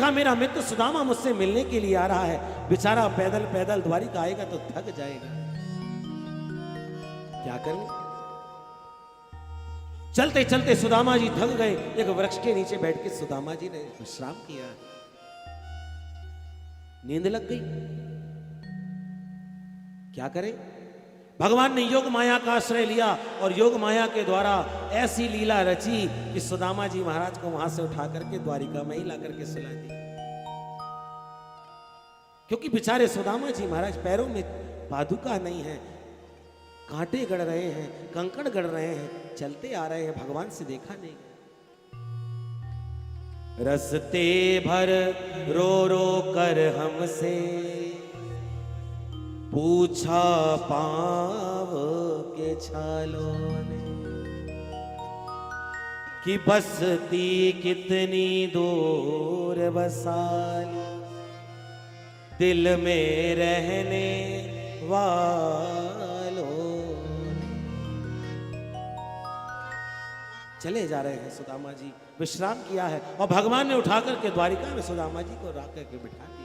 देखा मेरा मित्र सुदामा मुझसे मिलने के लिए आ रहा है, बेचारा पैदल पैदल द्वारिका आएगा तो थक जाएगा, क्या करें। चलते चलते सुदामा जी थक गए, एक वृक्ष के नीचे बैठ के सुदामा जी ने विश्राम किया, नींद लग गई, क्या करें। भगवान ने योग माया का आश्रय लिया और योग माया के द्वारा ऐसी लीला रची कि सुदामा जी महाराज को वहां से उठा करके द्वारिका में ही ला करके सुला दी। क्योंकि बेचारे सुदामा जी महाराज पैरों में पादुका नहीं है, कांटे गड़ रहे हैं, कंकड़ गड़ रहे हैं, चलते आ रहे हैं, भगवान से देखा नहीं। रस्ते भर रो रो कर हमसे पूछा पाँव के छालों ने कि बसती कितनी दूर बसाली दिल में रहने वालों ने। चले जा रहे हैं सुदामा जी, विश्राम किया है और भगवान ने उठा करके द्वारिका में सुदामा जी को रख करके बिठा दिया।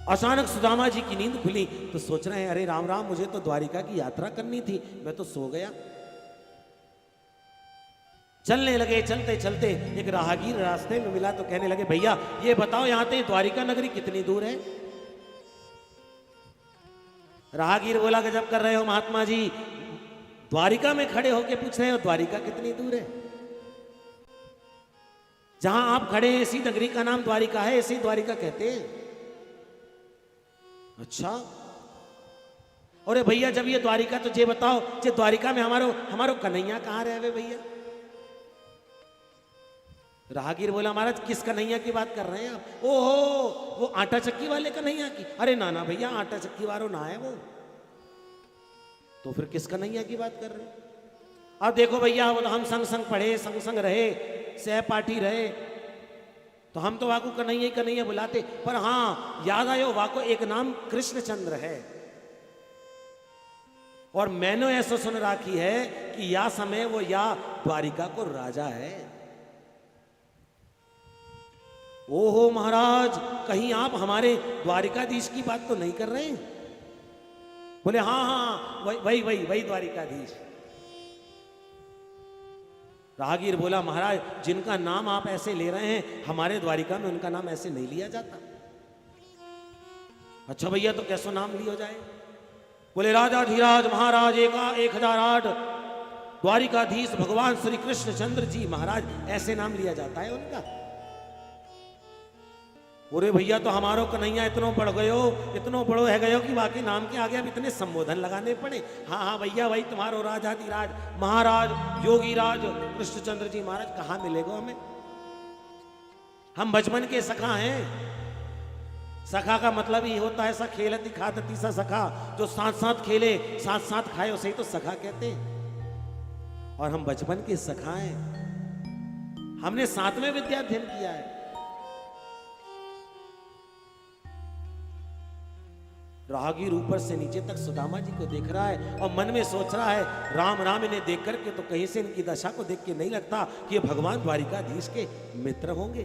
अचानक सुदामा जी की नींद खुली तो सोच रहे हैं, अरे राम राम, मुझे तो द्वारिका की यात्रा करनी थी, मैं तो सो गया। चलने लगे, चलते चलते एक राहगीर रास्ते में मिला तो कहने लगे, भैया ये बताओ यहां से द्वारिका नगरी कितनी दूर है। राहगीर बोला, गजब कर रहे हो महात्मा जी, द्वारिका में खड़े होके पूछ रहे हो द्वारिका कितनी दूर है। जहां आप खड़े हैं इसी नगरी का नाम द्वारिका है, इसी द्वारिका कहते हैं। अच्छा, अरे भैया जब ये द्वारिका, तो ये बताओ जे द्वारिका में हमारो कन्हैया कहां रहे भैया। राहगीर बोला, महाराज किस कन्हैया की बात कर रहे हैं आप। ओहो, वो आटा चक्की वाले कन्हैया की। अरे ना भैया, आटा चक्की वालों ना है वो, तो फिर किस कन्हैया की बात कर रहे हैं। अब देखो भैया, वो तो हम संग संग पढ़े, संग संग रहे, सहपाठी रहे, तो हम तो वाको कन्हैया बुलाते। पर हां, याद आयो वाको एक नाम कृष्णचंद्र है, और मैंने ऐसा सुन राखी है कि या समय वो या द्वारिका को राजा है। ओहो महाराज, कहीं आप हमारे द्वारिकाधीश की बात तो नहीं कर रहे हैं। बोले हाँ, वही द्वारिकाधीश। राहगीर बोला, महाराज जिनका नाम आप ऐसे ले रहे हैं, हमारे द्वारिका में उनका नाम ऐसे नहीं लिया जाता। अच्छा भैया, तो कैसो नाम लिया जाए। बोले, राजाधिराज महाराज 1008 द्वारिकाधीश भगवान श्री कृष्णचंद्र जी महाराज, ऐसे नाम लिया जाता है उनका। बोले भैया, तो हमारो कन्हैया इतनो बढ़ गयो, इतनो बड़ो है गयो कि बाकी नाम के आगे अब इतने संबोधन लगाने पड़े। हाँ भैया, वही तुम्हारो राजाधिराज महाराज योगीराज कृष्णचंद्र जी महाराज, कहाँ मिलेगो हमें। हम बचपन के सखा हैं। सखा का मतलब ही होता है, सा खेलती खातती सा सखा, जो साथ साथ खेले साथ साथ खाए, उसे ही तो सखा कहते हैं। और हम बचपन के सखा हैं, हमने साथ में विद्या अध्ययन किया है। राहगीर ऊपर से नीचे तक सुदामा जी को देख रहा है और मन में सोच रहा है, राम राम, इन्हें देख करके तो कहीं से इनकी दशा को देख के नहीं लगता कि ये भगवान द्वारिकाधीश के मित्र होंगे।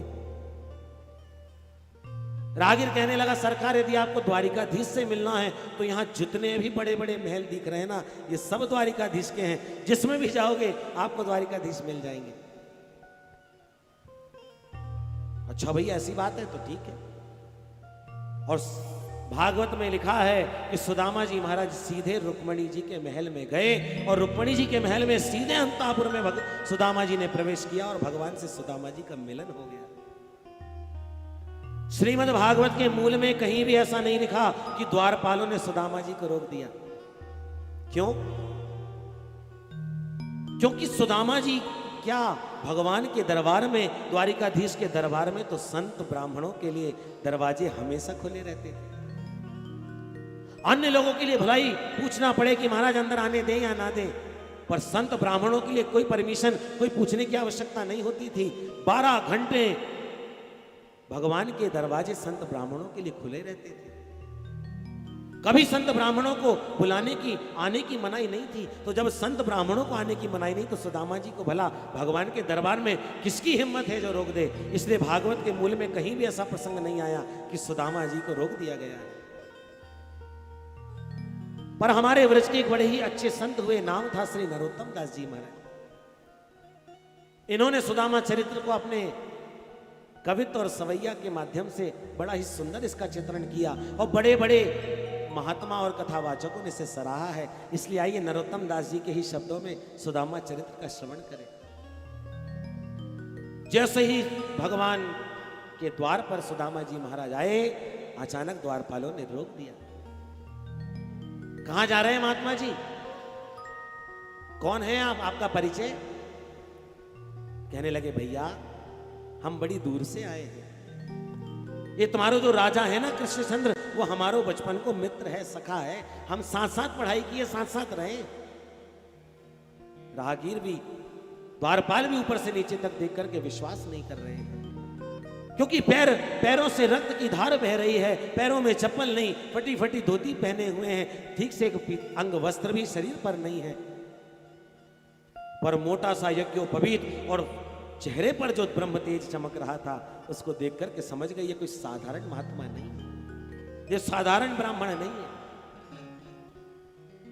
राहगीर कहने लगा, सरकार यदि आपको द्वारिकाधीश से मिलना है तो यहाँ जितने भी बड़े बड़े महल दिख रहे हैं ना, ये सब द्वारिकाधीश के हैं, जिसमें भी जाओगे आपको द्वारिकाधीश मिल जाएंगे। अच्छा भैया, ऐसी बात है तो ठीक है। और भागवत में लिखा है कि सुदामा जी महाराज सीधे रुक्मणी जी के महल में गए और रुक्मणी जी के महल में सीधे अंतापुर में सुदामा जी ने प्रवेश किया और भगवान से सुदामा जी का मिलन हो गया। श्रीमद् भागवत के मूल में कहीं भी ऐसा नहीं लिखा कि द्वारपालों ने सुदामा जी को रोक दिया। क्यों? क्योंकि सुदामा जी क्या भगवान के दरबार में, द्वारिकाधीश के दरबार में तो संत ब्राह्मणों के लिए दरवाजे हमेशा खुले रहते थे। अन्य लोगों के लिए भलाई पूछना पड़े कि महाराज अंदर आने दें या ना दें, पर संत ब्राह्मणों के लिए कोई परमिशन, कोई पूछने की आवश्यकता नहीं होती थी। 12 घंटे भगवान के दरवाजे संत ब्राह्मणों के लिए खुले रहते थे। कभी संत ब्राह्मणों को बुलाने की आने की मनाही नहीं थी। तो जब संत ब्राह्मणों को आने की मनाही नहीं तो सुदामा जी को भला भगवान के दरबार में किसकी हिम्मत है जो रोक दे। इसलिए भागवत के मूल में कहीं भी ऐसा प्रसंग नहीं आया कि सुदामा जी को रोक दिया गया है। पर हमारे व्रज के एक बड़े ही अच्छे संत हुए, नाम था श्री नरोत्तम दास जी महाराज। इन्होंने सुदामा चरित्र को अपने कवित्व और सवैया के माध्यम से बड़ा ही सुंदर इसका चित्रण किया और बड़े बड़े महात्मा और कथावाचकों ने इसे सराहा है। इसलिए आइए नरोत्तम दास जी के ही शब्दों में सुदामा चरित्र का श्रवण करें। जैसे ही भगवान के द्वार पर सुदामा जी महाराज आए, अचानक द्वारपालों ने रोक दिया। कहां जा रहे हैं महात्मा जी? कौन है आप? आपका परिचय? कहने लगे भैया हम बड़ी दूर से आए हैं। ये तुम्हारा जो राजा है ना कृष्णचंद्र, वो हमारो बचपन को मित्र है, सखा है। हम साथ साथ पढ़ाई किए, साथ साथ रहे। राहगीर भी, द्वारपाल भी ऊपर से नीचे तक देख करके विश्वास नहीं कर रहे हैं, क्योंकि पैरों से रक्त की धार बह रही है। पैरों में चप्पल नहीं, फटी फटी धोती पहने हुए हैं, ठीक से एक अंग वस्त्र भी शरीर पर नहीं है। पर मोटा सा यज्ञोपवीत और चेहरे पर जो ब्रह्म तेज चमक रहा था, उसको देख करके समझ गए ये कोई साधारण महात्मा नहीं है, ये साधारण ब्राह्मण नहीं है।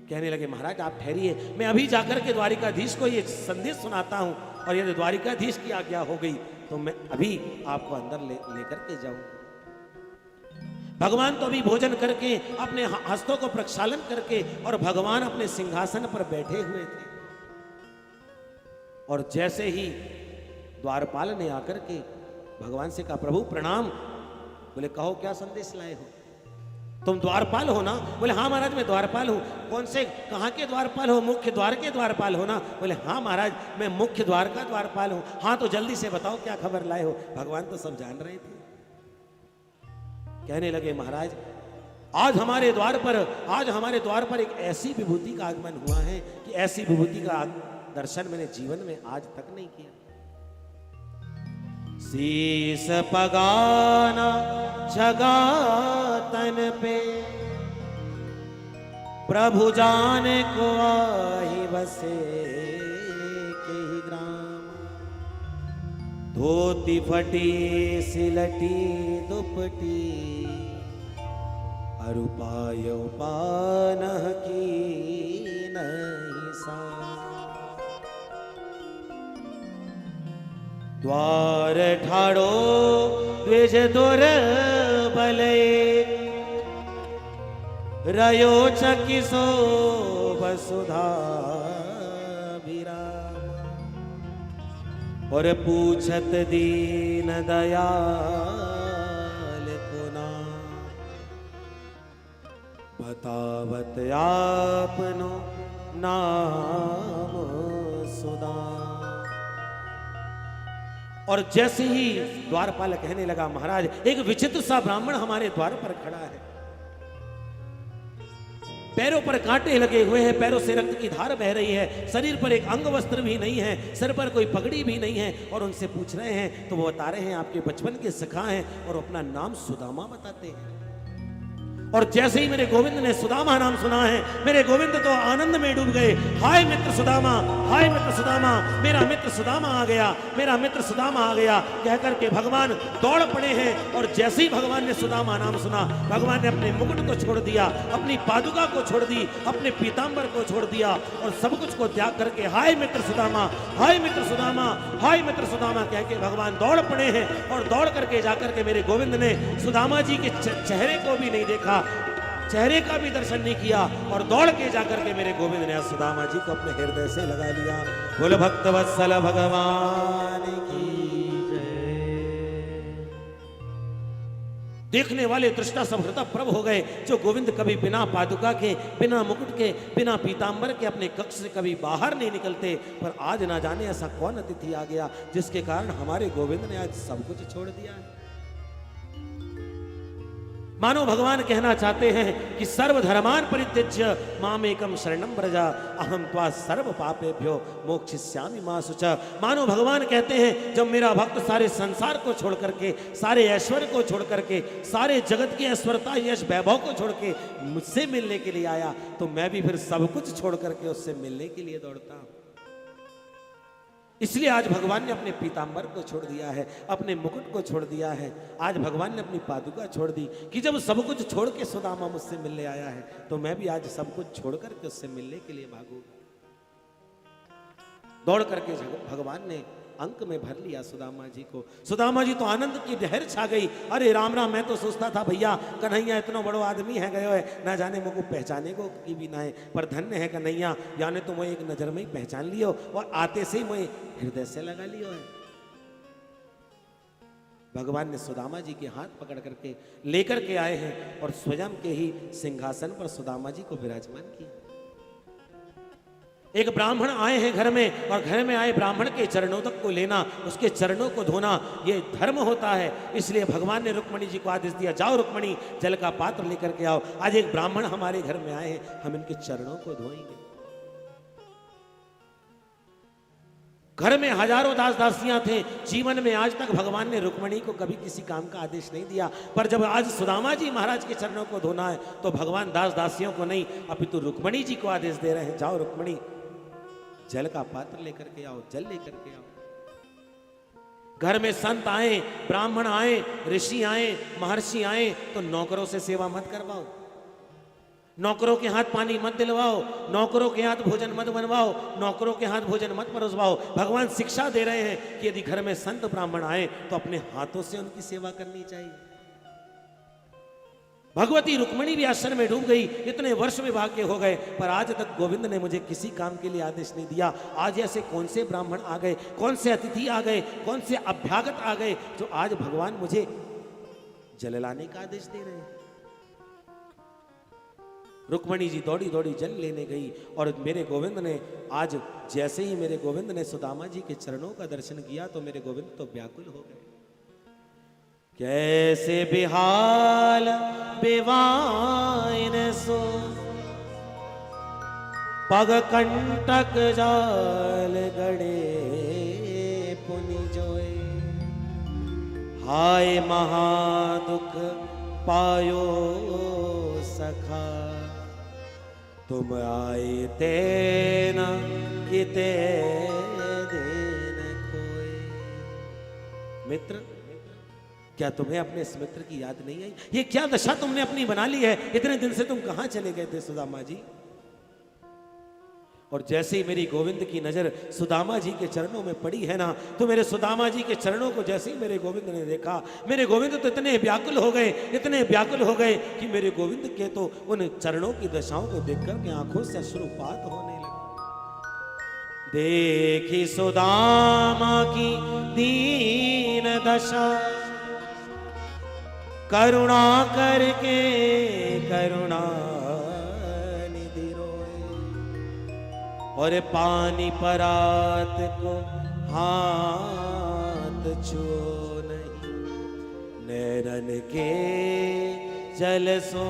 कहने लगे महाराज आप ठहरिए, मैं अभी जाकर के द्वारिकाधीश को ये संदेश सुनाता हूं, और यदि द्वारिकाधीश की आज्ञा हो गई तो मैं अभी आपको अंदर लेकर के जाऊं। भगवान तो अभी भोजन करके अपने हस्तों को प्रक्षालन करके और भगवान अपने सिंहासन पर बैठे हुए थे। और जैसे ही द्वारपाल ने आकर के भगवान से कहा प्रभु प्रणाम। बोले कहो क्या संदेश लाए हो? तुम द्वारपाल हो ना? बोले हाँ महाराज मैं द्वारपाल हूं। कौन से, कहां के द्वारपाल हो? मुख्य द्वार के द्वारपाल हो ना? बोले हाँ महाराज मैं मुख्य द्वार का द्वारपाल हूं। हाँ तो जल्दी से बताओ क्या खबर लाए हो? भगवान तो सब जान रहे थे। कहने लगे महाराज आज हमारे द्वार पर एक ऐसी विभूति का आगमन हुआ है कि ऐसी विभूति का दर्शन मैंने जीवन में आज तक नहीं किया। शीस पगाना जगा तन पे, प्रभु जाने को आही बसे के ही ग्राम। धोती फटी सिलटी दुपटी, अरुपाय उपानह की नहीं सा। द्वार ठाड़ो द्विज दुर्बले, रयो चकिसो वसुधा विराम। और पूछत दीन दयाल को नाम, बतावत आपनो नाम सुदाम। और जैसे ही द्वारपाल कहने लगा महाराज एक विचित्र सा ब्राह्मण हमारे द्वार पर खड़ा है, पैरों पर कांटे लगे हुए हैं, पैरों से रक्त की धार बह रही है, शरीर पर एक अंग वस्त्र भी नहीं है, सिर पर कोई पगड़ी भी नहीं है। और उनसे पूछ रहे हैं तो वो बता रहे हैं आपके बचपन के सखा हैं और अपना नाम सुदामा बताते हैं। और जैसे ही मेरे गोविंद ने सुदामा नाम सुना है, मेरे गोविंद तो आनंद में डूब गए। हाय मित्र सुदामा, हाय मित्र सुदामा, मेरा मित्र सुदामा आ गया, मेरा मित्र सुदामा आ गया कहकर के भगवान दौड़ पड़े हैं। और जैसे ही भगवान ने सुदामा नाम सुना, भगवान ने अपने मुकुट को छोड़ दिया, अपनी पादुका को छोड़ दी, अपने पीतांबर को छोड़ दिया और सब कुछ को त्याग करके हाय मित्र सुदामा, हाय मित्र सुदामा, हाय मित्र सुदामा कह के भगवान दौड़ पड़े हैं। और दौड़ करके जाकर के मेरे गोविंद ने सुदामा जी के चेहरे को भी नहीं देखा, चेहरे का भी दर्शन नहीं किया, और दौड़ के जाकर के मेरे गोविंद ने सुदामा जी को अपने हृदय से लगा लिया। बोलो भक्त वत्सल भगवान की जय। देखने वाले दृष्टा सब हृतप्रभ हो गए, जो गोविंद कभी बिना पादुका के, बिना मुकुट के, बिना पीतांबर के अपने कक्ष से कभी बाहर नहीं निकलते। पर आज ना जाने ऐसा कौन अतिथि आ गया जिसके कारण हमारे गोविंद ने आज सब कुछ छोड़ दिया है। मानो भगवान कहना चाहते हैं कि सर्वधर्मान परित्यज्य मामेकम शरणम व्रजा अहम त्वा सर्व पापेभ्यो मोक्षयिष्यामि मा शुचा। मानो भगवान कहते हैं जब मेरा भक्त सारे संसार को छोड़ करके, सारे ऐश्वर्य को छोड़ करके, सारे जगत की ऐश्वर्यता यश वैभव को छोड़ के मुझसे मिलने के लिए आया, तो मैं भी फिर सब कुछ छोड़ करके उससे मिलने के लिए दौड़ता हूं। इसलिए आज भगवान ने अपने पीतांबर को छोड़ दिया है, अपने मुकुट को छोड़ दिया है। आज भगवान ने अपनी पादुका छोड़ दी कि जब सब कुछ छोड़ के सुदामा मुझसे मिलने आया है, तो मैं भी आज सब कुछ छोड़ करके उससे मिलने के लिए भागू। दौड़ करके भगवान ने अंक में भर लिया सुदामा जी को। सुदामा जी तो आनंद की लहर छा गई। अरे राम राम, मैं तो सोचता था भैया कन्हैया इतना बड़ो आदमी है गयो है, ना जाने मुझको पहचाने को की भी ना है, पर धन्य है कन्हैया, याने तो मैं एक नजर में ही पहचान लियो और आते से ही मैं हृदय से लगा लियो है। भगवान ने सुदामा जी के हाथ पकड़ करके लेकर के आए हैं और स्वयं के ही सिंहासन पर सुदामा जी को विराजमान किया। एक ब्राह्मण आए हैं घर में, और घर में आए ब्राह्मण के चरणों तक को लेना, उसके चरणों को धोना, ये धर्म होता है। इसलिए भगवान ने रुक्मणी जी को आदेश दिया, जाओ रुक्मणी जल का पात्र लेकर के आओ। आज एक ब्राह्मण हमारे घर में आए हैं, हम इनके चरणों को धोएंगे। घर में हजारों दास दासियां थे, जीवन में आज तक भगवान ने रुक्मणी को कभी किसी काम का आदेश नहीं दिया, पर जब आज सुदामा जी महाराज के चरणों को धोना है, तो भगवान दास दासियों को नहीं, अपितु रुक्मणी जी को आदेश दे रहे हैं, जाओ रुक्मणी जल का पात्र लेकर के आओ, जल लेकर के आओ। घर में संत आए, ब्राह्मण आए, ऋषि आए, महर्षि आए, तो नौकरों से सेवा मत करवाओ, नौकरों के हाथ पानी मत दिलवाओ, नौकरों के हाथ भोजन मत बनवाओ, नौकरों के हाथ भोजन मत परोसवाओ। भगवान शिक्षा दे रहे हैं कि यदि घर में संत ब्राह्मण आए तो अपने हाथों से उनकी सेवा करनी चाहिए। भगवती रुक्मणी भी आश्रम में डूब गई, इतने वर्ष विवाह के हो गए, पर आज तक गोविंद ने मुझे किसी काम के लिए आदेश नहीं दिया। आज ऐसे कौन से ब्राह्मण आ गए, कौन से अतिथि आ गए, कौन से अभ्यागत आ गए, जो आज भगवान मुझे जल लाने का आदेश दे रहे हैं। रुक्मणी जी दौड़ी दौड़ी जल लेने गई, और मेरे गोविंद ने आज जैसे ही मेरे गोविंद ने सुदामा जी के चरणों का दर्शन किया, तो मेरे गोविंद तो व्याकुल हो गए। कैसे बिहाल बेवाइन सो पग कंटक जाल गड़े पुनि जोए, हाय महादुख पायो सखा, तुम आए तेना किते दिन खोए। मित्र, क्या तुम्हें अपने इस मित्र की याद नहीं आई? ये क्या दशा तुमने अपनी बना ली है? इतने दिन से तुम कहां चले गए थे सुदामा जी? और जैसे ही मेरी गोविंद की नजर सुदामा जी के चरणों में पड़ी है ना, तो मेरे सुदामा जी के चरणों को जैसे ही मेरे गोविंद ने देखा, मेरे गोविंद तो इतने व्याकुल हो गए, इतने व्याकुल हो गए कि मेरे गोविंद के तो उन चरणों की दशाओं को देखकर के आंखों से अश्रुपात होने लगा। देखी सुदामा की दीन दशा, करुणा करके करुणा निधि रोए, और पानी परात को हाथ छू नहीं, नैरन के जल सो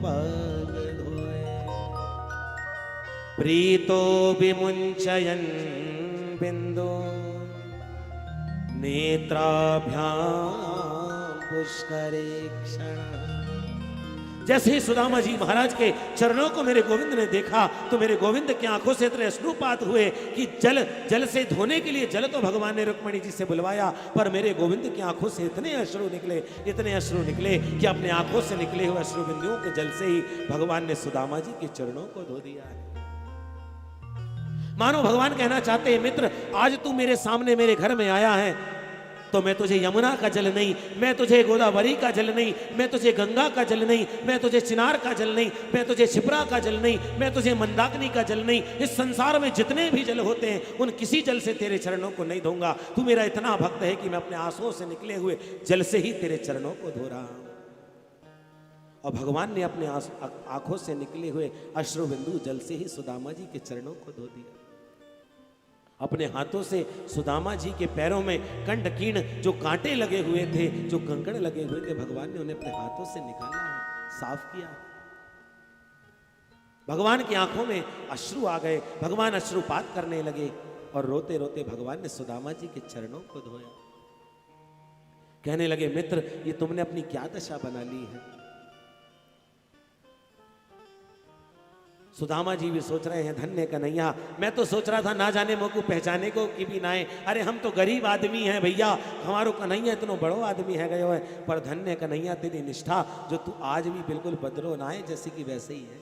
पग धोए, प्रीतो विमुंचयन बिंदु नेत्राभ्याम पुष्करेक्षण। जैसे ही सुदामा जी महाराज के चरणों को मेरे गोविंद ने देखा, तो मेरे गोविंद की आंखों से इतने अश्रुपात हुए कि जल से धोने के लिए जल तो भगवान ने रुक्मणी जी से बुलवाया, पर मेरे गोविंद की आंखों से इतने अश्रु निकले, इतने अश्रु निकले कि अपने आंखों से निकले हुए अश्रु बिंदुओं के जल से ही भगवान ने सुदामा जी के चरणों को धो दिया है। मानो भगवान कहना चाहते हैं, मित्र आज तू मेरे सामने मेरे घर में आया है, तो मैं तुझे यमुना का जल नहीं, मैं तुझे गोदावरी का जल नहीं, मैं तुझे गंगा का जल नहीं, मैं तुझे चिनार का जल नहीं, मैं तुझे शिप्रा का जल नहीं, मैं तुझे मंदाकिनी का जल नहीं, इस संसार में जितने भी जल होते हैं उन किसी जल से तेरे चरणों को नहीं धोऊंगा। तू मेरा इतना भक्त है कि मैं अपने आंसुओं से निकले हुए जल से ही तेरे चरणों को धो रहा हूं। और भगवान ने अपने आंखों से निकले हुए अश्रु बिंदु जल से ही सुदामा जी के चरणों को धो दिया। अपने हाथों से सुदामा जी के पैरों में कंडकीर्ण जो कांटे लगे हुए थे, जो कंकड़ लगे हुए थे, भगवान ने उन्हें अपने हाथों से निकाला है, साफ किया। भगवान की आंखों में अश्रु आ गए, भगवान अश्रुपात करने लगे और रोते रोते भगवान ने सुदामा जी के चरणों को धोया। कहने लगे, मित्र, ये तुमने अपनी क्या दशा बना ली है। सुदामा जी भी सोच रहे हैं, धन्य कन्हैया, मैं तो सोच रहा था ना जाने मोको पहचाने को कि भी ना है। अरे हम तो गरीब आदमी हैं भैया, हमारो कन्हैया इतनो बड़ो आदमी है गयो है। पर धन्य कन्हैया, तेरी निष्ठा जो तू आज भी बिल्कुल बदलो ना है, जैसे कि वैसे ही है।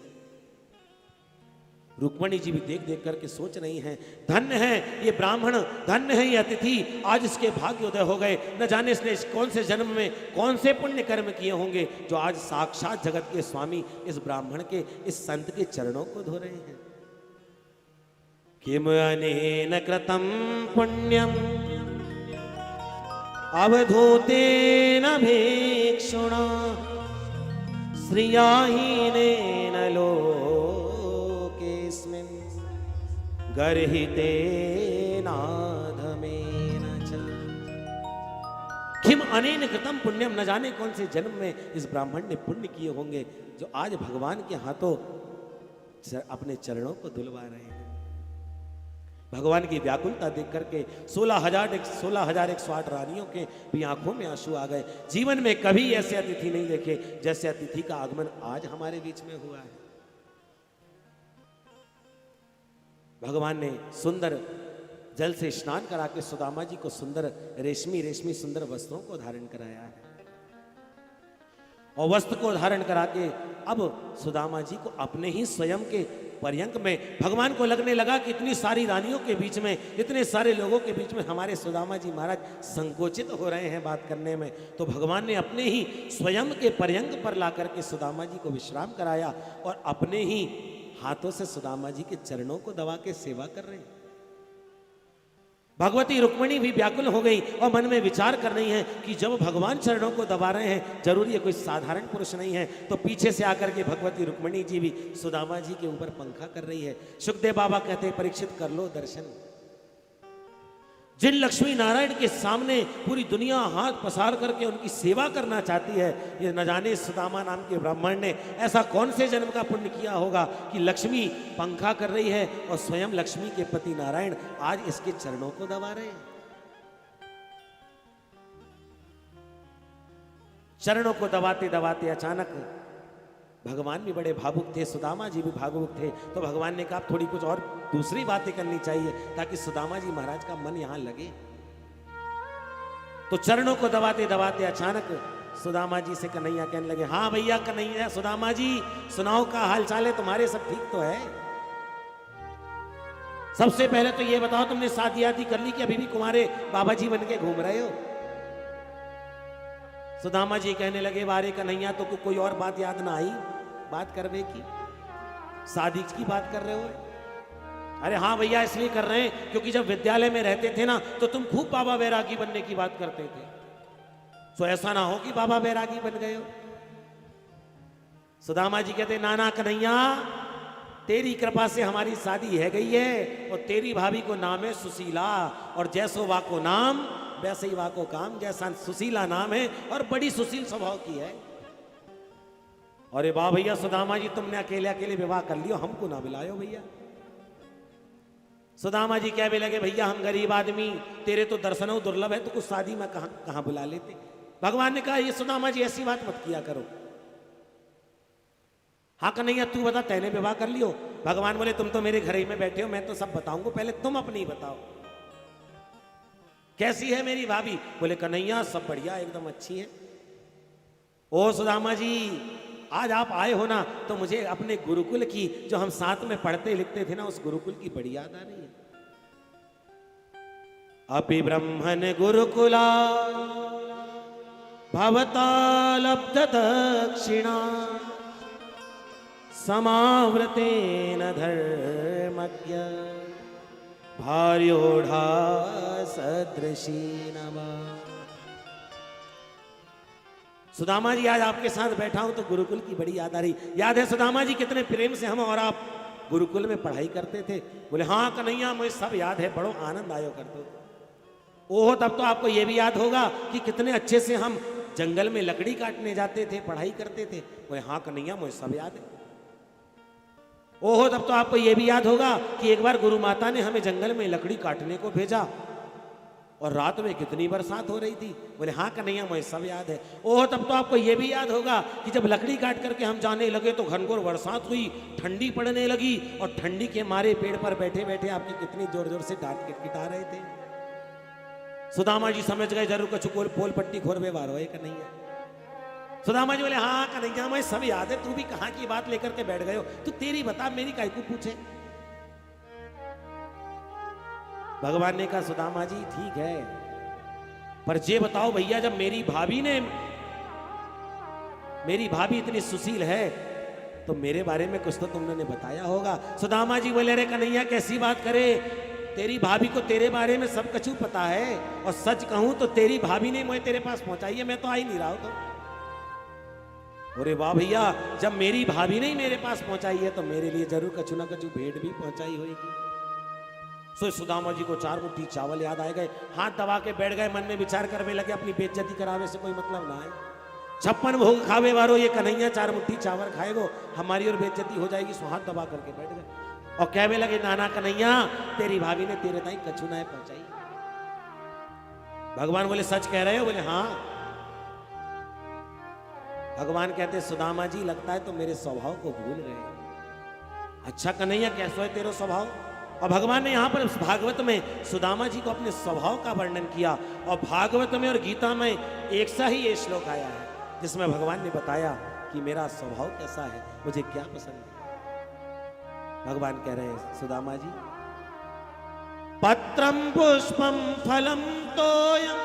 रुक्मणी जी भी देख देख करके सोच रही हैं, धन्य है ये ब्राह्मण, धन्य है ये अतिथि, आज इसके भाग्योदय हो गए। न जाने इसने कौन से जन्म में कौन से पुण्य कर्म किए होंगे जो आज साक्षात जगत के स्वामी इस ब्राह्मण के, इस संत के चरणों को धो रहे हैं। किम अनेन कृतम पुण्यम अवधूतेन भेक्षुणा श्रियाहीनेन गर्हितेनाधमेन च। किम अनेन कृतम पुण्यम, न जाने कौन से जन्म में इस ब्राह्मण ने पुण्य किए होंगे जो आज भगवान के हाथों अपने चरणों को धुलवा रहे हैं। भगवान की व्याकुलता देख करके 16,108 रानियों के भी आंखों में आंसू आ गए। जीवन में कभी ऐसे अतिथि नहीं देखे जैसे अतिथि का आगमन आज हमारे बीच में हुआ है। भगवान ने सुंदर जल से स्नान करा के सुदामा जी को सुंदर रेशमी सुंदर वस्त्रों को धारण कराया है। और वस्त्र को धारण करा के अब सुदामा जी को अपने ही स्वयं के पर्यंक में भगवान को लगने लगा कि इतनी सारी रानियों के बीच में, इतने सारे लोगों के बीच में हमारे सुदामा जी महाराज संकोचित हो रहे हैं बात करने में। तो भगवान ने अपने ही स्वयं के पर्यंक पर ला करके सुदामा जी को विश्राम कराया और अपने ही हाथों से सुदामा जी के चरणों को दबा के सेवा कर रहे हैं। भगवती रुक्मिणी भी व्याकुल हो गई और मन में विचार कर रही हैं कि जब भगवान चरणों को दबा रहे हैं, जरूर ये कोई साधारण पुरुष नहीं है। तो पीछे से आकर के भगवती रुक्मिणी जी भी सुदामा जी के ऊपर पंखा कर रही है। सुखदेव बाबा कहते हैं, परीक्षित कर लो दर्शन। जिन लक्ष्मी नारायण के सामने पूरी दुनिया हाथ पसार करके उनकी सेवा करना चाहती है, ये न जाने सुदामा नाम के ब्राह्मण ने ऐसा कौन से जन्म का पुण्य किया होगा कि लक्ष्मी पंखा कर रही है और स्वयं लक्ष्मी के पति नारायण आज इसके चरणों को दबा रहे हैं। चरणों को दबाते दबाते अचानक भगवान भी बड़े भावुक थे, सुदामा जी भी भावुक थे। तो भगवान ने कहा थोड़ी कुछ और दूसरी बातें करनी चाहिए ताकि सुदामा जी महाराज का मन यहां लगे। तो चरणों को दबाते दबाते अचानक सुदामा जी से कन्हैया कहने लगे, हाँ भैया कन्हैया, सुदामा जी सुनाओ का हाल चाल है, तुम्हारे सब ठीक तो है? सबसे पहले तो ये बताओ, तुमने शादी आदि कर ली कि अभी भी कुमारे बाबा जी बन के घूम रहे हो? सुदामा जी कहने लगे, बारे कन्हैया, तो कोई और बात याद ना आई बात करने की? शादी की बात कर रहे हो? अरे हाँ भैया, इसलिए कर रहे हैं क्योंकि जब विद्यालय में रहते थे ना तो तुम खूब बाबा बैरागी बनने की बात करते थे। तो ऐसा ना हो कि बाबा बैरागी बन गए हो। सुदामा जी कहते, नाना कन्हैया, तेरी कृपा से हमारी शादी है गई है और तेरी भाभी को नाम है सुशीला, और जैसो वा को नाम वैसे ही वा को काम। जैसा सुशीला नाम है और बड़ी सुशील स्वभाव की है। अरे वाह भैया सुदामा जी, तुमने अकेले अकेले विवाह कर लियो, हमको ना बुलायो भैया। सुदामा जी कह भी लगे, भैया हम गरीब आदमी, तेरे तो दर्शनों दुर्लभ है, तो कुछ शादी में कहां बुला लेते। भगवान ने कहा, ये सुदामा जी ऐसी बात मत किया करो। हाँ कन्हैया, तू बता, तैने विवाह कर लियो? भगवान बोले, तुम तो मेरे घर ही में बैठे हो, मैं तो सब बताऊंगा, पहले तुम अपनी बताओ, कैसी है मेरी भाभी? बोले, कन्हैया सब बढ़िया, एकदम अच्छी है। ओ सुदामा जी, आज आप आए हो ना, तो मुझे अपने गुरुकुल की, जो हम साथ में पढ़ते लिखते थे ना, उस गुरुकुल की बड़ी याद आ रही है। अपि ब्रह्मण गुरुकुला भवतालब्ध दक्षिणा समावृतेन धर्मज्ञ भार्योढ़ा सदृशी नवा। सुदामा जी, आज आपके साथ बैठा हूं तो गुरुकुल की बड़ी याद आ रही। याद है सुदामा जी, कितने प्रेम से हम और आप गुरुकुल में पढ़ाई करते थे? बोले हाँ कन्हैया मुझे सब याद है, बड़ो आनंद आयो करते। ओहो तब तो आपको यह भी याद होगा कि कितने अच्छे से हम जंगल में लकड़ी काटने जाते थे, पढ़ाई करते थे। बोले हाँ कन्हैया मुझे सब याद है। ओहो तब तो आपको यह भी याद होगा कि एक बार गुरु माता ने हमें जंगल में लकड़ी काटने को भेजा और रात में कितनी बरसात हो रही थी। बोले हाँ कन्हैया मुझे सब याद है। ओह तब तो आपको यह भी याद होगा कि जब लकड़ी काट करके हम जाने लगे तो घनघोर बरसात हुई, ठंडी पड़ने लगी और ठंडी के मारे पेड़ पर बैठे बैठे आपकी कितनी जोर जोर से डांट किटकिटा रहे थे। सुदामा जी समझ गए जरूर कछु पोल पट्टी खोर व्यवहार हो कन्हैया। सुदामा जी बोले हाँ कन्हैया मुझे सब याद है, तू भी कहाँ की बात लेकर के बैठ गए हो, तू तेरी बता मेरी काहे को पूछे। भगवान ने कहा सुदामा जी ठीक है, पर ये बताओ भैया जब मेरी भाभी इतनी सुशील है तो मेरे बारे में कुछ तो तुमने बताया होगा। सुदामा जी बोले अरे कन्हैया कैसी बात करे, तेरी भाभी को तेरे बारे में सब कछु पता है और सच कहूं तो तेरी भाभी ने मुझे तेरे पास पहुंचाई है, मैं तो आ ही नहीं रहा हूं। तो अरे वाह भैया, जब मेरी भाभी ने मेरे पास पहुंचाई है तो मेरे लिए जरूर कछु ना कछु भेंट भी पहुंचाई होगी। सो सुदामा जी को 4 मुट्ठी चावल याद आए गए, हाथ दबा के बैठ गए, मन में विचार करने लगे अपनी बेइज्जती करावे से कोई मतलब ना है। 56 भोग खावे वारो ये कन्हैया 4 मुट्ठी चावल खाएगो, हमारी और बेइज्जती हो जाएगी। सो हाथ दबा करके बैठ गए और कहने लगे नाना कन्हैया तेरी भाभी ने तेरे ताई कछु ना पहुंचाई। भगवान बोले सच कह रहे हो? बोले हाँ। भगवान कहते सुदामा जी लगता है तो मेरे स्वभाव को भूल गए। अच्छा कन्हैया कैसा है तेरा स्वभाव? और भगवान ने यहाँ पर भागवत में सुदामा जी को अपने स्वभाव का वर्णन किया और भागवत में और गीता में एक सा ही ये श्लोक आया है जिसमें भगवान ने बताया कि मेरा स्वभाव कैसा है, मुझे क्या पसंद है। भगवान कह रहे हैं सुदामा जी पत्रम पुष्पम फलम तोयम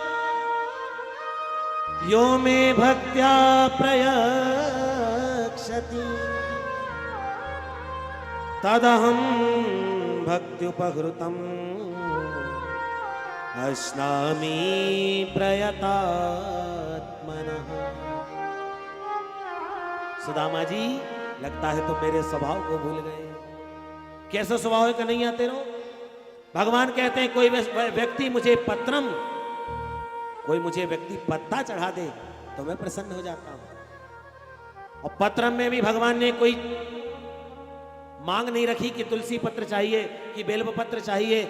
यो मे भक्त्या प्रयक्षति तदहं भक्त्युपहृतम् अश्नामि प्रयतात्मनः। सुदामा जी लगता है तो मेरे स्वभाव को भूल गए। कैसा स्वभाव है कन्हैया तेरो? भगवान कहते हैं कोई व्यक्ति मुझे पत्रम, कोई मुझे व्यक्ति पत्ता चढ़ा दे तो मैं प्रसन्न हो जाता हूं। और पत्रम में भी भगवान ने कोई मांग नहीं रखी कि तुलसी पत्र चाहिए, कि बेल पत्र चाहिए,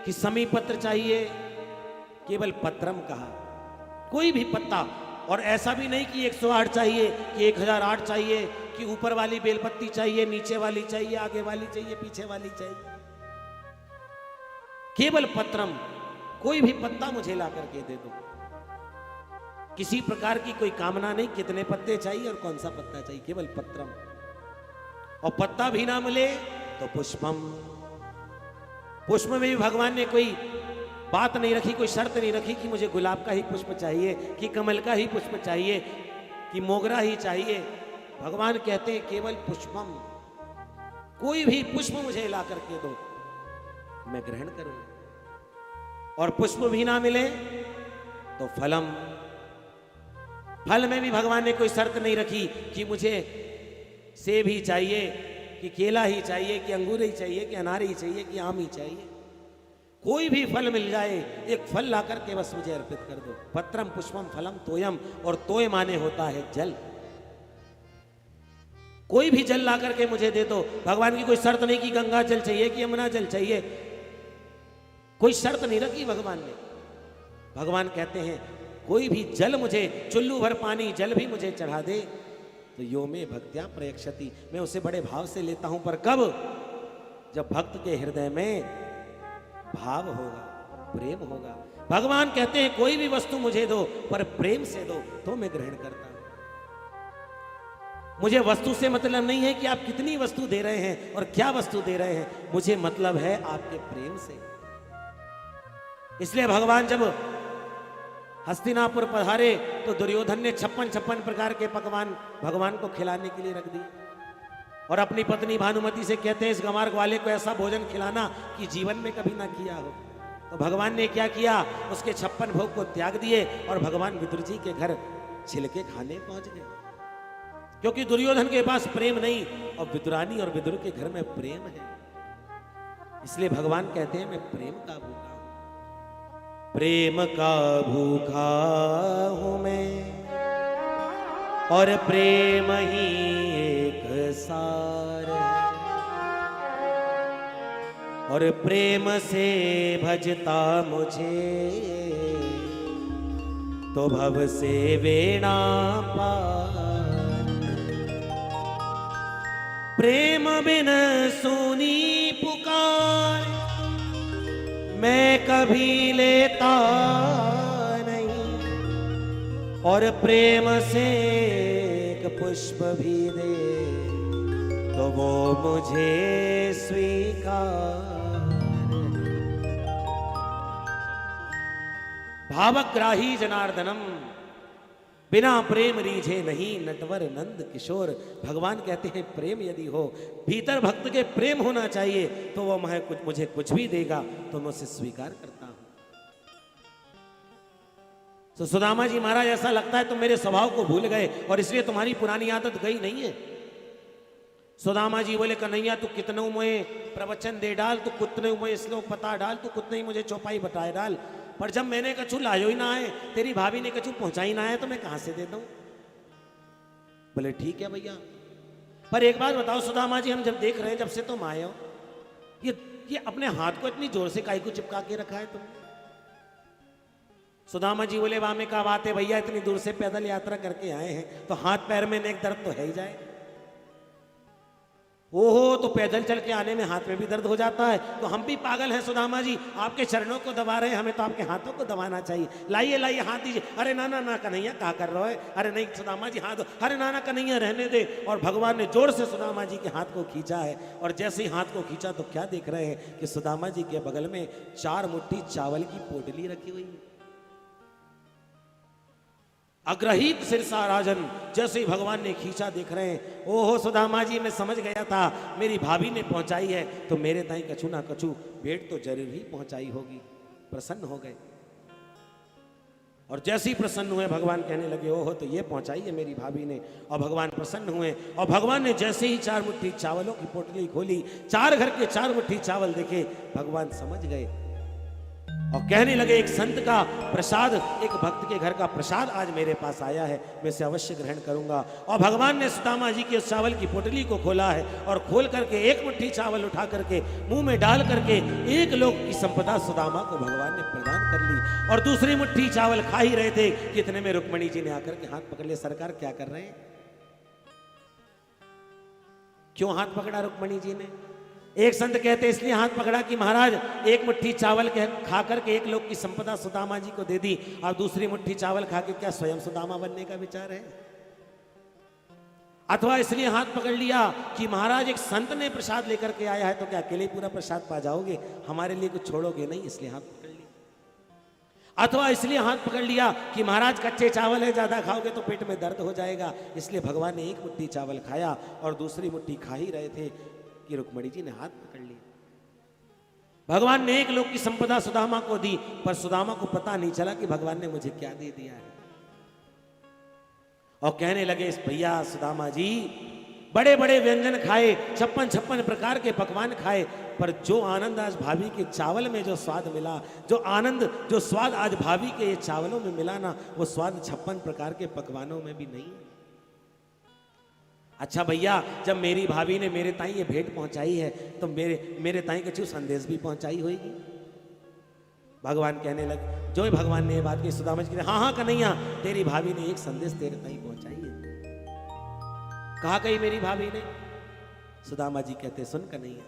कि समी पत्र चाहिए, केवल पत्रम कहा। कोई भी पत्ता, और ऐसा भी नहीं कि 108 चाहिए, कि 1008 चाहिए, कि ऊपर वाली बेलपत्ती चाहिए, नीचे वाली चाहिए, आगे वाली चाहिए, पीछे वाली चाहिए। केवल पत्रम, कोई भी पत्ता मुझे ला करके दे दो। किसी प्रकार की कोई कामना नहीं, कितने पत्ते चाहिए और कौन सा पत्ता चाहिए, केवल पत्रम। और पत्ता भी ना मिले तो पुष्पम, पुष्प में भी भगवान ने कोई बात नहीं रखी, कोई शर्त नहीं रखी कि मुझे गुलाब का ही पुष्प चाहिए, कि कमल का ही पुष्प चाहिए, कि मोगरा ही चाहिए। भगवान कहते हैं केवल पुष्पम, कोई भी पुष्प मुझे ला करके दो मैं ग्रहण करूंगा। और पुष्प भी ना मिले तो फलम, फल में भी भगवान ने कोई शर्त नहीं रखी कि मुझे सेब ही चाहिए, कि केला ही चाहिए, कि अंगूर ही चाहिए, कि अनार ही चाहिए, कि आम ही चाहिए। कोई भी फल मिल जाए, एक फल ला करके बस मुझे अर्पित कर दो। पत्रम पुष्पम फलम तोयम, और तोय माने होता है जल। कोई भी जल ला करके मुझे दे दो। भगवान की कोई शर्त नहीं कि गंगा जल चाहिए, कि यमुना जल चाहिए, कोई शर्त नहीं रखी भगवान ने। भगवान कहते हैं कोई भी जल मुझे, चुल्लू भर पानी जल भी मुझे चढ़ा दे तो यो में भक्त्या प्रयक्षति, मैं उसे बड़े भाव से लेता हूं। पर कब? जब भक्त के हृदय में भाव होगा, प्रेम होगा। भगवान कहते हैं कोई भी वस्तु मुझे दो पर प्रेम से दो तो मैं ग्रहण करता हूं। मुझे वस्तु से मतलब नहीं है कि आप कितनी वस्तु दे रहे हैं और क्या वस्तु दे रहे हैं, मुझे मतलब है आपके प्रेम से। इसलिए भगवान जब हस्तिनापुर पधारे तो दुर्योधन ने 56 प्रकार के पकवान भगवान को खिलाने के लिए रख दिए और अपनी पत्नी भानुमति से कहते हैं इस गंवार ग्वाले को ऐसा भोजन खिलाना कि जीवन में कभी ना किया हो। तो भगवान ने क्या किया, उसके 56 भोग को त्याग दिए और भगवान विदुर जी के घर छिलके खाने पहुंच गए। क्योंकि दुर्योधन के पास प्रेम नहीं और विदुरानी और विदुर के घर में प्रेम है। इसलिए भगवान कहते हैं मैं प्रेम का भूखा हूं, प्रेम का भूखा हूं मैं और प्रेम ही एक सार और प्रेम से भजता मुझे तो भव से वेणा पार। प्रेम बिन सुनी पुकार मैं कभी लेता नहीं और प्रेम से एक पुष्प भी दे तो वो मुझे स्वीकार। भावग्राही जनार्दनम बिना प्रेम रीझे नहीं नटवर नंद किशोर। भगवान कहते हैं प्रेम यदि हो, भीतर भक्त के प्रेम होना चाहिए तो वो मुझे कुछ भी देगा तो मैं उसे स्वीकार करता हूं। तो सुदामा जी महाराज ऐसा लगता है तुम मेरे स्वभाव को भूल गए और इसलिए तुम्हारी पुरानी आदत गई नहीं है। सुदामा जी बोले कन्हैया तू कितने मुझे प्रवचन दे डाल, तू कितने मुझे श्लोक बता डाल, तू कितने ही मुझे चौपाई बताए डाल, पर जब मैंने कछु लायो ही ना आए, तेरी भाभी ने कछु पहुंचाई ना आए तो मैं कहां से देता हूं। बोले ठीक है भैया, पर एक बात बताओ सुदामा जी, हम जब देख रहे हैं जब से तुम आए हो ये अपने हाथ को इतनी जोर से काहे को चिपका के रखा है तुम। सुदामा जी बोले वाह में क्या बात है भैया, इतनी दूर से पैदल यात्रा करके आए हैं तो हाथ पैर में एक दर्द तो है ही जाए। ओहो तो पैदल चल के आने में हाथ में भी दर्द हो जाता है, तो हम भी पागल हैं सुदामा जी, आपके चरणों को दबा रहे हैं, हमें तो आपके हाथों को दबाना चाहिए। लाइए लाइए हाथ दीजिए। अरे ना ना ना कन्हैया क्या कर रहे हो, अरे नहीं सुदामा जी हाथ दो, अरे ना ना कन्हैया रहने दे। और भगवान ने जोर से सुदामा जी के हाथ को खींचा है और जैसे ही हाथ को खींचा तो क्या देख रहे हैं कि सुदामा जी के बगल में 4 मुट्ठी चावल की पोटली रखी हुई है। अग्रहित सिरसा राजन, जैसे ही भगवान ने खींचा देख रहे हैं ओहो सुदामा जी मैं समझ गया था मेरी भाभी ने पहुंचाई है तो मेरे ताई कछु ना कछु भेंट तो जरूर ही पहुंचाई होगी। प्रसन्न हो गए और जैसे ही प्रसन्न हुए भगवान कहने लगे ओहो तो ये पहुंचाई है मेरी भाभी ने। और भगवान प्रसन्न हुए और भगवान ने जैसे ही 4 मुट्ठी चावलों की पोटली खोली, 4 घर के 4 मुट्ठी चावल देखे, भगवान समझ गए और कहने लगे एक संत का प्रसाद, एक भक्त के घर का प्रसाद आज मेरे पास आया है, मैं इसे अवश्य ग्रहण करूंगा। और भगवान ने सुदामा जी के उस चावल की पोटली को खोला है और खोल करके 1 मुट्ठी चावल उठा करके मुंह में डाल करके 1 लोक की संपदा सुदामा को भगवान ने प्रदान कर ली। और दूसरी मुट्ठी चावल खा ही रहे थे कि इतने में रुक्मणी जी ने आकर के हाथ पकड़ लिया। सरकार क्या कर रहे हैं, क्यों हाथ पकड़ा रुक्मणी जी ने? एक संत कहते इसलिए हाथ पकड़ा कि महाराज 1 मुट्ठी चावल खा करके 1 लोक की संपदा सुदामा जी को दे दी और दूसरी मुट्ठी चावल खा के क्या स्वयं सुदामा बनने का विचार है? अथवा इसलिए हाथ पकड़ लिया कि महाराज एक संत ने प्रसाद लेकर के आया है तो क्या अकेले पूरा प्रसाद पा जाओगे, हमारे लिए कुछ छोड़ोगे नहीं, इसलिए हाथ पकड़ लिया। अथवा इसलिए हाथ पकड़ लिया कि महाराज कच्चे चावल है, ज्यादा खाओगे तो पेट में दर्द हो जाएगा, इसलिए भगवान ने 1 मुट्ठी चावल खाया और दूसरी मुट्ठी खा ही रहे थे कि रुक्मणी जी ने हाथ पकड़ लिया। भगवान ने 1 लोक की संपदा सुदामा को दी पर सुदामा को पता नहीं चला कि भगवान ने मुझे क्या दे दिया है। और कहने लगे भैया सुदामा जी बड़े बड़े व्यंजन खाए, 56 प्रकार के पकवान खाए, पर जो आनंद आज भाभी के चावल में जो स्वाद मिला, जो आनंद जो स्वाद आज भाभी के ये चावलों में मिला ना, वो स्वाद 56 प्रकार के पकवानों में भी नहीं। अच्छा भैया जब मेरी भाभी ने मेरे ताई ये भेंट पहुंचाई है तो मेरे ताई कछु संदेश भी पहुंचाई होगी। भगवान कहने लगे, जो भगवान ने ये बात की सुदामा जी कहते हाँ हाँ कन्हैया तेरी भाभी ने एक संदेश तेरे ताई पहुंचाई है। कहा कही मेरी भाभी ने? सुदामा जी कहते सुन कन्हैया।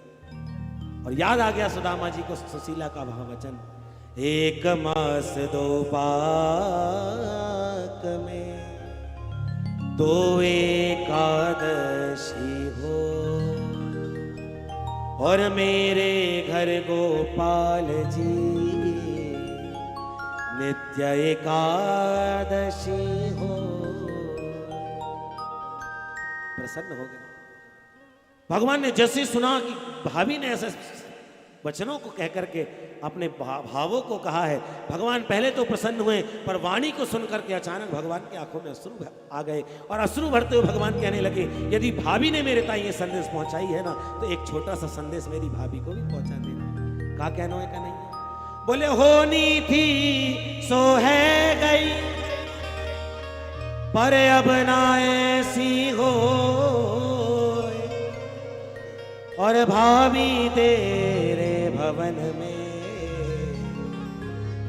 और याद आ गया सुदामा जी को सुशीला का भाववचन, 1 मास 2 पाक में 2 एकादशी हो और मेरे घर गोपाल जी नित्य एकादशी हो। प्रसन्न हो गए। भगवान ने जैसे सुना कि भाभी ने ऐसा वचनों को कह करके अपने भावों को कहा है। भगवान पहले तो प्रसन्न हुए, पर वाणी को सुनकर के अचानक भगवान की आंखों में अश्रु आ गए और अश्रु भरते हुए भगवान कहने लगे, यदि भाभी ने मेरे ताई ये संदेश पहुंचाई है ना, तो एक छोटा सा संदेश मेरी भाभी को भी पहुंचा देना। का कहना है कन्हैया? बोले होनी थी सो है गई, पर अब ना ऐसी हो, और भाभी तेरे भवन में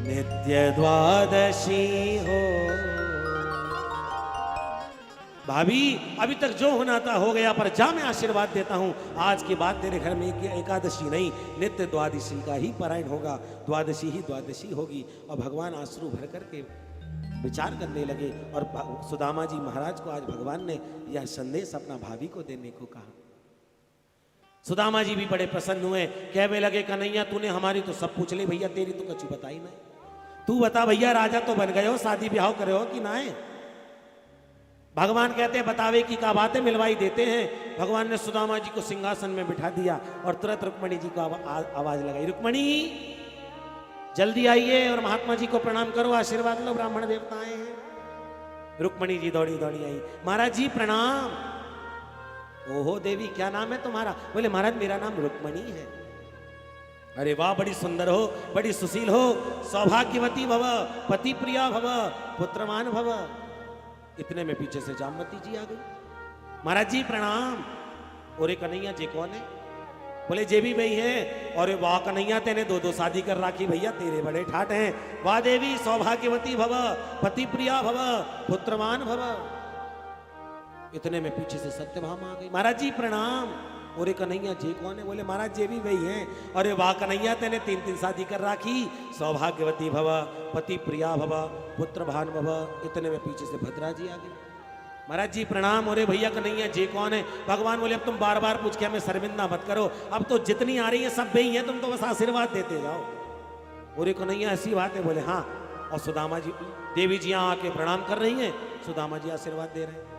नित्य द्वादशी हो। भाभी अभी तक जो होना था हो गया, पर जा मैं आशीर्वाद देता हूं, आज के बाद तेरे घर में एकादशी नहीं, नित्य द्वादशी का ही पारायण होगा, द्वादशी ही द्वादशी होगी। और भगवान आंसू भर करके विचार करने लगे और सुदामा जी महाराज को आज भगवान ने यह संदेश अपना भाभी को देने को कहा। सुदामा जी भी बड़े प्रसन्न हुए, कहने लगे, कन्हैया तूने हमारी तो सब पूछ ली भैया, तेरी तो कछु बताई नहीं। तू बता भैया, राजा तो बन गए हो, शादी ब्याह करे हो कि ना है? भगवान कहते हैं बतावे की का बातें मिलवाई देते हैं। भगवान ने सुदामा जी को सिंहासन में बिठा दिया और तुरंत रुक्मणी जी को आवाज लगाई, रुक्मणी जल्दी आइए और महात्मा जी को प्रणाम करो, आशीर्वाद लो, ब्राह्मण देवता आए हैं। रुक्मणी जी दौड़ी दौड़ी आई, महाराज जी प्रणाम। ओहो देवी, क्या नाम है तुम्हारा? बोले महाराज मेरा नाम रुक्मणी है। अरे वाह, बड़ी सुंदर हो, बड़ी सुशील हो, सौभाग्यवती भव, पति प्रिया भव, पुत्रवान भव। इतने में पीछे से जामवती जी आ गई। महाराज जी प्रणाम। और कन्हैया जी कौन है? बोले जे भी भाई है। और वाह कन्हैया, तेने दो दो शादी कर राखी भैया, तेरे बड़े ठाट हैं। वाह देवी, सौभाग्यवती भव, पति प्रिया भव, पुत्रवान भव। इतने में पीछे से सत्यभामा आ गई। महाराज जी प्रणाम। और कन्हैया जी कौन है? बोले महाराज जी भी वही हैं। अरे वाह कन्हैया, तेने तीन तीन शादी कर राखी, सौभाग्यवती भव, पति प्रिया भव, पुत्रभान भव। इतने में पीछे से भद्रा जी आ गई। महाराज जी प्रणाम। और भैया कन्हैया जी कौन है? भगवान बोले अब तुम बार बार पूछ के हमें शर्मिंदा मत करो, अब तो जितनी आ रही है सब वही है, तुम तो बस आशीर्वाद देते जाओ। और कन्हैया ऐसी बात है? बोले हाँ। और सुदामा जी, देवी जी यहाँ आके प्रणाम कर रही हैं, सुदामा जी आशीर्वाद दे रहे हैं।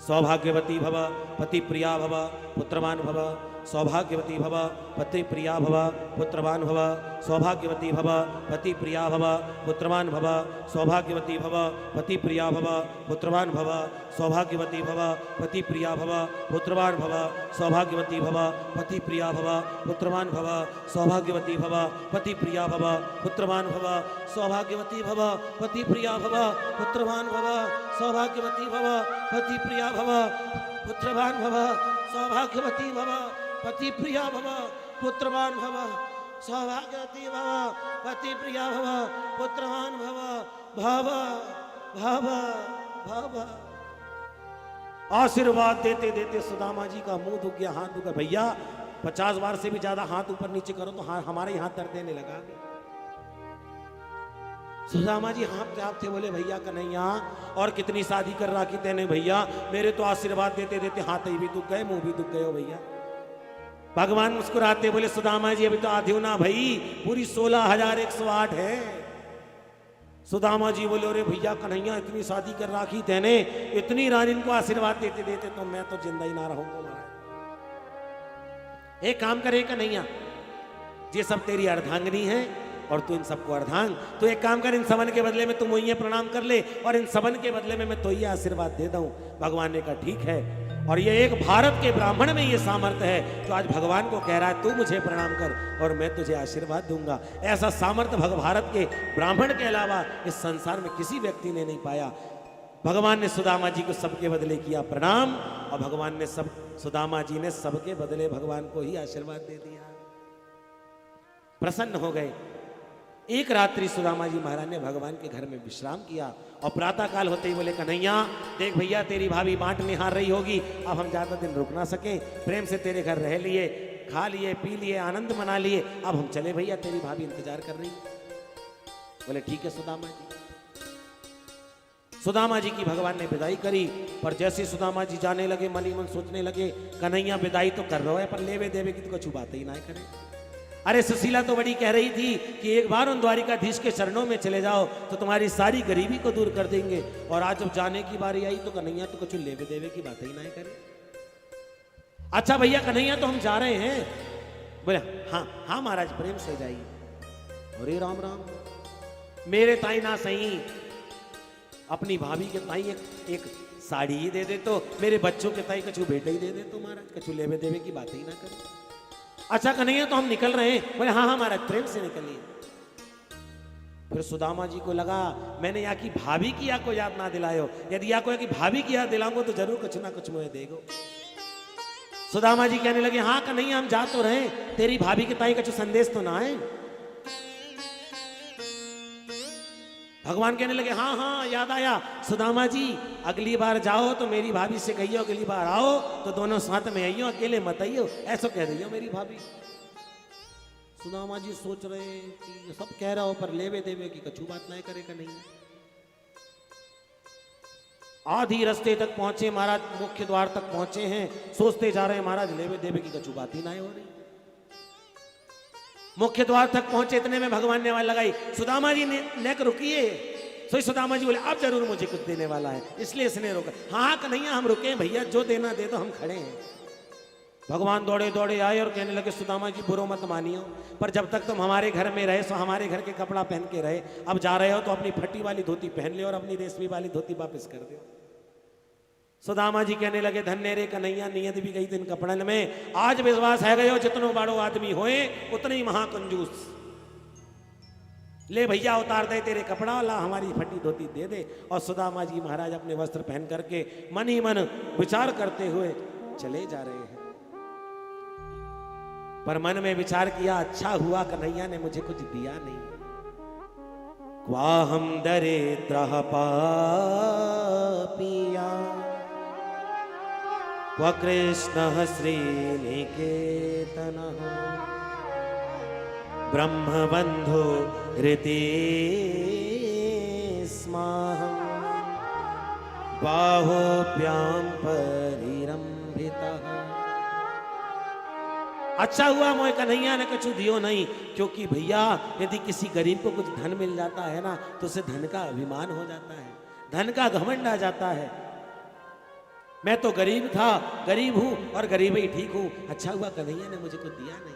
सौभाग्यवती भव, पति प्रिया भव, पुत्रवान भव। सौभाग्यवती भव, पति प्रिया भव, पुत्रवान भव। सौभाग्यवती भव, पति प्रिया भव, पुत्रवान भव। सौभाग्यवती भव, पति प्रिया भव, पुत्रवान भव। सौभाग्यवती भव, पति प्रिया भव, पुत्रवान भव। सौभाग्यवती भव, पति प्रिया भव, पुत्रवान भव। सौभाग्यवती भव, पति प्रिया भव, पुत्रवान भव। सौभाग्यवती भव, पति प्रिया भव, पुत्रवान भव। सौभाग्यवती भव, पति प्रिया भव, पुत्रवान भव। सौभाग्यवती भव, पति प्रिया भव, पुत्रवान भव। सौभाग्यवती भव, पति प्रिया भव, पुत्रवान भव। भव भव भव। आशीर्वाद देते देते सुदामा जी का मुंह दुख गया, हाथ दुख गया। भैया 50 बार से भी ज्यादा हाथ ऊपर नीचे करो तो हमारे हाथ दर्द देने लगा। सुदामा जी हाँफते हाँफते बोले, भैया कन्हैया और कितनी शादी कर राखी तेने भैया, मेरे तो आशीर्वाद देते देते हाथ ही भी दुख गए, मुंह भी दुख गए हो भैया। भगवान मुस्कुराते बोले, सुदामा जी अभी तो आधी ना भाई, पूरी 16,108 है। सुदामा जी बोले, अरे भैया कन्हैया इतनी शादी कर राखी तेने, इतनी रानी को आशीर्वाद देते देते तो मैं तो जिंदा ही ना रहूंगा महाराज। एक काम करे कन्हैया, ये सब तेरी अर्धांगिनी है और तू इन सबको अर्धांग, तो एक काम कर, इन सबन के बदले में तुम वही प्रणाम कर ले और इन सबन के बदले में मैं तो ये आशीर्वाद दे दूं। भगवान ने कहा ठीक है। और ये एक भारत के ब्राह्मण में ये सामर्थ्य है जो आज भगवान को कह रहा है तू मुझे प्रणाम कर और मैं तुझे आशीर्वाद दूंगा। ऐसा सामर्थ्य भारत के ब्राह्मण के अलावा इस संसार में किसी व्यक्ति ने नहीं पाया। भगवान ने सुदामा जी को सबके बदले किया प्रणाम और भगवान ने सुदामा जी ने सबके बदले भगवान को ही आशीर्वाद दे दिया। प्रसन्न हो गए। एक रात्रि सुदामा जी महाराज ने भगवान के घर में विश्राम किया और प्रातः काल होते ही बोले, कन्हैया देख भैया तेरी भाभी बाट निहार रही होगी, अब हम ज्यादा दिन रुक ना सके, प्रेम से तेरे घर रह लिए, खा लिए, पी लिए, आनंद मना लिए, अब हम चले भैया, तेरी भाभी इंतजार कर रही। बोले ठीक है सुदामा जी। सुदामा जी की भगवान ने विदाई करी, पर जैसे सुदामा जी जाने लगे मन ही मन सोचने लगे, कन्हैया विदाई तो कर रहा है पर लेवे देवे की तो कुछ बात ही ना करे। अरे सुशीला तो बड़ी कह रही थी कि एक बार उन द्वारिकाधीश के चरणों में चले जाओ तो तुम्हारी सारी गरीबी को दूर कर देंगे, और आज जब जाने की बारी आई तो कन्हैया तो कुछ लेवे देवे की बात ही ना करे। अच्छा भैया कन्हैया तो हम जा रहे हैं, बोले हाँ हाँ महाराज प्रेम से जाइए। अरे राम राम, मेरे ताई ना सही अपनी भाभी के ताई एक साड़ी ही दे दे तो, मेरे बच्चों के ताई कछु बेटे ही दे दे तो महाराज, कछु लेवे देवे की बात ही ना करे। अच्छा कन्हैया तो हम निकल रहे हैं। बोले हाँ हाँ महाराज प्रेम से निकलिए। फिर सुदामा जी को लगा मैंने यहाँ की भाभी की या को याद ना दिलायो, यदि या को की भाभी की याद दिलाऊंगा तो जरूर कुछ ना कुछ मुझे देगो। सुदामा जी कहने लगे हाँ कन्हैया हम जा तो रहे, तेरी भाभी के ताई कछु संदेश तो ना है। भगवान कहने लगे हाँ हाँ याद आया सुदामा जी, अगली बार जाओ तो मेरी भाभी से कहियो अगली बार आओ तो दोनों साथ में आइयो, अकेले मत आइयो, ऐसा कह दियो मेरी भाभी। सुदामा जी सोच रहे कि सब कह रहा हो पर लेवे देवे की कछु बात नहीं करेगा नहीं। आधी रास्ते तक पहुंचे महाराज, मुख्य द्वार तक पहुंचे हैं, सोचते जा रहे हैं महाराज लेवे देवे की कछु बात ही ना हो रही। मुख्य द्वार तक पहुंचे, इतने में भगवान ने आवाज लगाई सुदामा जी नेक रुकिए। सो सुदामा जी बोले अब जरूर मुझे कुछ देने वाला है, इसलिए इसने रोका। हाँ कन्हैया हम रुके भैया, जो देना दे दो, हम खड़े हैं। भगवान दौड़े दौड़े आए और कहने लगे सुदामा जी बुरो मत मानियो, पर जब तक तुम हमारे घर में रहे सो हमारे घर के कपड़ा पहन के रहे, अब जा रहे हो तो अपनी फटी वाली धोती पहन ले और अपनी रेशमी वाली धोती वापस कर दो। सुदामा जी कहने लगे धन्य रे कन्हैया, नियत भी गई तीन कपड़न में, आज विश्वास है गयो जितनो बड़ो आदमी होए उतने ही महाकंजूस। ले भैया उतार दे तेरे कपड़ा, ला हमारी फटी धोती दे दे। और सुदामा जी महाराज अपने वस्त्र पहन करके मन ही मन विचार करते हुए चले जा रहे हैं। पर मन में विचार किया अच्छा हुआ कन्हैया ने मुझे कुछ दिया नहीं। क्वाहम दरिद्रः पापिया क्व कृष्णः श्रीनिकेतनः ब्रह्मबन्धो ऋतेस्माहं बाहोभ्यां परिरंभितः। अच्छा हुआ मोए कन्हैया ने कुछ दियो नहीं, क्योंकि भैया यदि किसी गरीब को कुछ धन मिल जाता है ना तो उसे धन का अभिमान हो जाता है, धन का घमंड आ जाता है। मैं तो गरीब था, गरीब हूं और गरीब ही ठीक हूं। अच्छा हुआ कन्हैया ने मुझे कुछ दिया नहीं।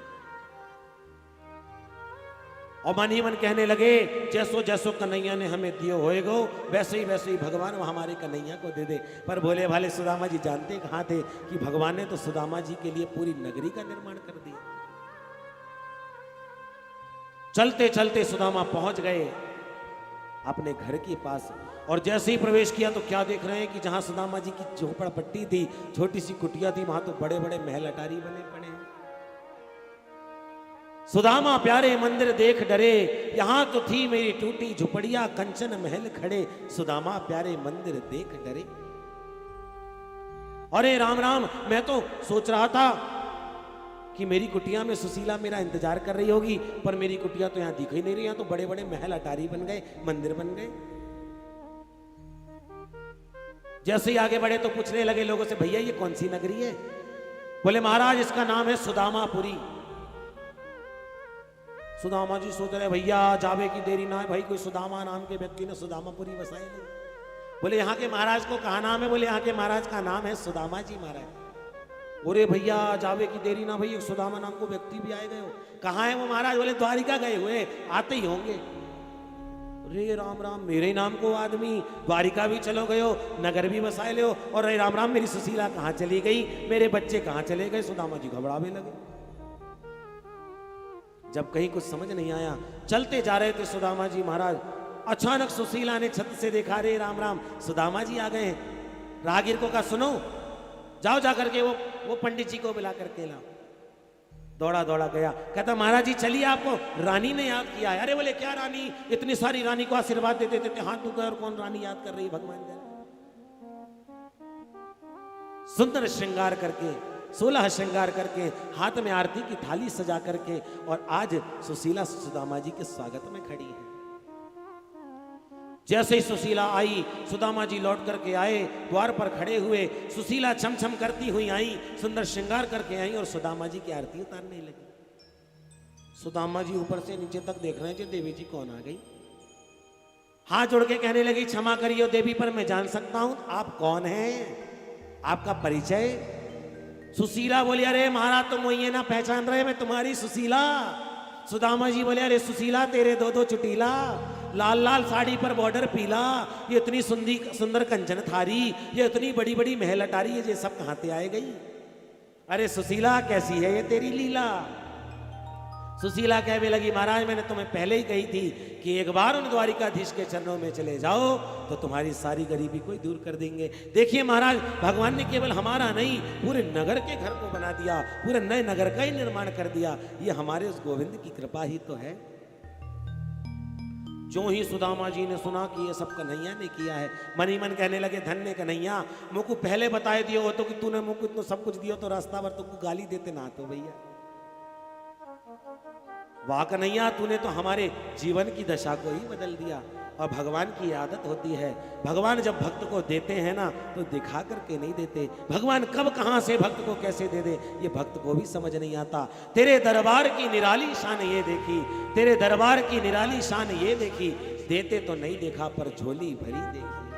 और मन ही मन कहने लगे जैसो जैसो कन्हैया ने हमें दियो होएगो वैसे ही भगवान हमारे कन्हैया को दे दे। पर भोले भाले सुदामा जी जानते कहाँ थे कि भगवान ने तो सुदामा जी के लिए पूरी नगरी का निर्माण कर दिया। चलते चलते सुदामा पहुंच गए अपने घर के पास, और जैसे ही प्रवेश किया तो क्या देख रहे हैं कि जहां सुदामा जी की झोपड़पट्टी थी, छोटी सी कुटिया थी, वहां तो बड़े बड़े महल अटारी बने पड़े हैं। सुदामा प्यारे मंदिर देख डरे, यहां तो थी मेरी टूटी झुपड़िया, कंचन महल खड़े, सुदामा प्यारे मंदिर देख डरे। अरे राम राम, मैं तो सोच रहा था कि मेरी कुटिया में सुशीला मेरा इंतजार कर रही होगी, पर मेरी कुटिया तो यहां दिख ही नहीं रही। यहां तो बड़े बड़े महल अटारी बन गए, मंदिर बन गए। जैसे ही आगे बढ़े तो पूछने लगे लोगों से भैया ये कौन सी नगरी है? बोले महाराज इसका नाम है सुदामापुरी। सुदामा जी सोच रहे भैया जावे की देरी ना है, भाई कोई सुदामा नाम के व्यक्ति ने सुदामापुरी बसाई नहीं। बोले यहाँ के महाराज को कहा नाम है? बोले यहाँ के महाराज का नाम है सुदामा जी महाराज। बोले भैया जावे की देरी ना, भैया सुदामा नाम को व्यक्ति भी आए गए हो। कहाँ है वो महाराज? बोले द्वारिका गए हुए, आते ही होंगे। रे राम राम, मेरे नाम को आदमी द्वारिका भी चलो गयो, नगर भी बसाए ले, और रे राम राम मेरी सुशीला कहाँ चली गई, मेरे बच्चे कहाँ चले गए? सुदामा जी घबराने लगे। जब कहीं कुछ समझ नहीं आया, चलते जा रहे थे सुदामा जी महाराज, अचानक सुशीला ने छत से देखा, रे राम राम सुदामा जी आ गए। राहगीर को कहा सुनो, जाओ जा करके वो पंडित जी को बुला करके लाओ। दौड़ा दौड़ा गया, कहता महाराज जी चलिए आपको रानी ने याद किया है। अरे बोले क्या रानी? इतनी सारी रानी को आशीर्वाद देते देते हाथ दुख गए, और कौन रानी याद कर रही भगवान जाने। सुंदर श्रृंगार करके, 16 श्रृंगार करके, हाथ में आरती की थाली सजा करके, और आज सुशीला सुदामा जी के स्वागत में खड़ी है। जैसे ही सुशीला आई, सुदामा जी लौट करके आए, द्वार पर खड़े हुए। सुशीला छम छम करती हुई आई, सुंदर श्रृंगार करके आई और सुदामा जी की आरती उतारने लगी। सुदामा जी ऊपर से नीचे तक देख रहे हैं कि देवी जी कौन आ गई। हाथ जोड़ के कहने लगी क्षमा करिए देवी, पर मैं जान सकता हूं आप कौन हैं? आपका परिचय? सुशीला बोली अरे महाराज तुम ये ना पहचान रहे, मैं तुम्हारी सुशीला। सुदामा जी बोले अरे सुशीला तेरे दो दो चुटीला, लाल लाल साड़ी पर बॉर्डर पीला, ये इतनी सुंदर कंचन थारी, ये इतनी बड़ी बड़ी महल अटारी, ये सब कहाँ से आए गई? अरे सुशीला कैसी है ये तेरी लीला? सुशीला कहने लगी महाराज मैंने तुम्हें पहले ही कही थी कि एक बार उन द्वारिकाधीश के चरणों में चले जाओ तो तुम्हारी सारी गरीबी को दूर कर देंगे। देखिए महाराज भगवान ने केवल हमारा नहीं पूरे नगर के घर को बना दिया, पूरे नए नगर का ही निर्माण कर दिया, ये हमारे उस गोविंद की कृपा ही तो है। जो ही सुदामा जी ने सुना कि ये सब कन्हैया ने किया है, मन ही मन कहने लगे धन्य कन्हैया, मुझको पहले बताए दियो हो तो कि तूने मुझको इतना सब कुछ दिया तो रास्ता भर तुमको गाली देते ना तो भैया। वाह कन्हैया तूने तो हमारे जीवन की दशा को ही बदल दिया। और भगवान की आदत होती है, भगवान जब भक्त को देते हैं ना तो दिखा करके नहीं देते। भगवान कब कहां से भक्त को कैसे दे दे ये भक्त को भी समझ नहीं आता। तेरे दरबार की निराली शान ये देखी, तेरे दरबार की निराली शान ये देखी, देते तो नहीं देखा पर झोली भरी देखी।